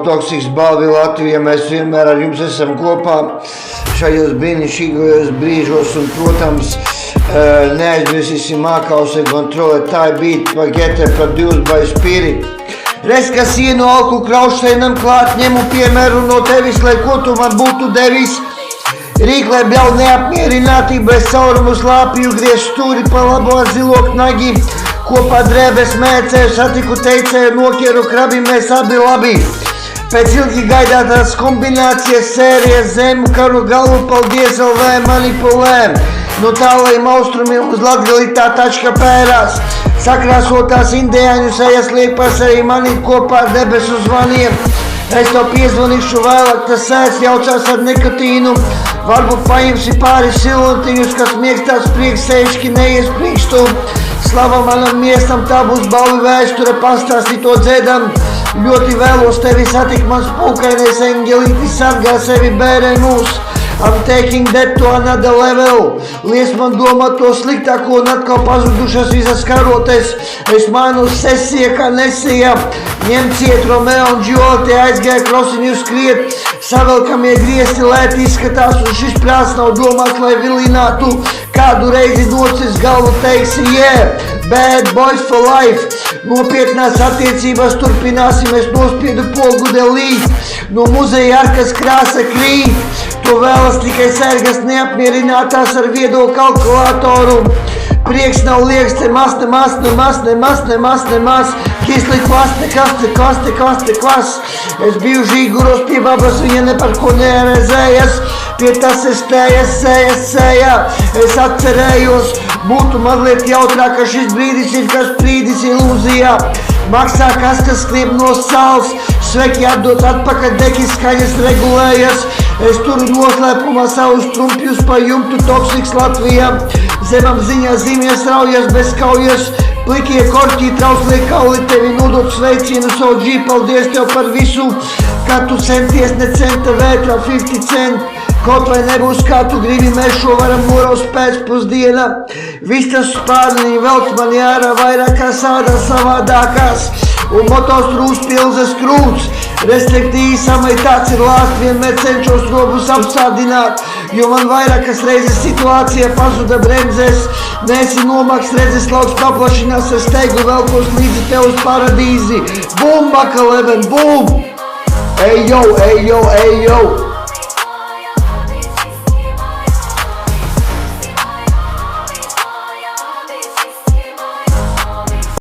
Toksiks balvi Latvija, mēs vienmēr ar jums esam kopā šajos brīnišķīgajos brīžos un, protams, neaizmirsīsim Mākause kontrole, tā ir beat pagete produced by Spirit. Reiz, kas ienu alku kraušseinam klāt, ņemu piemēru no tevis, lai ko tu man būtu devis. Rīklē bļau neapmierinātība, es caurumu slāpju, griež stūri pa labo ar zilo knagi. Kopā drēbes mēcēju, satiku teicēju, nokieru krabi, mēs abi labi. Pēc ilgi gaidātās kombinācijas sērijas zemu karu galvu, paldies LV manipulēm. No tālajiem austrumiem uz Latgali tā tačka pērās. Sakrāsotās indiāņu sejas liepas arī mani kopā ar debesu zvaniem. Es tev piezvanīšu vēlāk, tas sēs jaucās ar nikotīnu. Varbūt paimsi pāris silontiņus, kas miekstās priekšsēžki neiesprīkstu. Slava manam miestam, tā būs balvi vēsture, pastāstīt to dzēdam. Ļoti vēlos tevi satikt, mans pūkainais engelītis sargā sevi bērē mūs. I'm taking that to another level. Lies man domā to sliktāko un atkal pazudušas visas karotes. Es mainu sesija, kā nesija. Ņem ciet Romeo un Giolti, aizgāja krosiņu skriet. Savelkamie griesti lēti izskatās un šis prāts nav domāts, lai vilinātu. Kādu reizi nocis galvu teiksi, yeah, bad boys for life. Nopietnās attiecības turpināsim, es nospiedu pogu delīt. No muzeja arkas krāsa krīt. To vēlas tikai sērgas neapmierinātās ar viedo kalkulātoru. Prieks nav liekas, te nemaz. Kisli klas. Es biju Žīguros pie babas, viņa ne par ko nearezējas. Pie tas es sējā. Es atcerējos, būtu mazliet jautrāk, ka šis brīdis ir kas brīdis ilūzijā. Maksā kas, kas skrieb no sāls. Sveki atdot atpakaļ, deki skaņas regulējas. Es turu noslēpumā savus trumpjus pa jumtu, toksiks Latvijā. Zemam ziņā zīmēs raujas bez kaujas. Plikie korķī, trauslie kauli, tevi nodot sveicienu savu G, paldies tev par visu. Kā tu centies, ne centa vētrā, 50 cent. Kaut vai nebūs kā tu gribi, mēs šo varam noraust pēcpusdienā. Viss tas spārniņi velc mani ārā vairāk kā sādās savādākās. Un motos trūs pilzes krūts. Respektīvi samaitāts ir lāst, vienmēr cenšos robus apsādināt. Jo man vairākas reizes situācija pazuda bremzēs. Nesi nomaks, redzes lauks paplašinās, es steigu velkos līdzi tev uz paradīzi. Bum, Makaleben, bum! Ej, jo!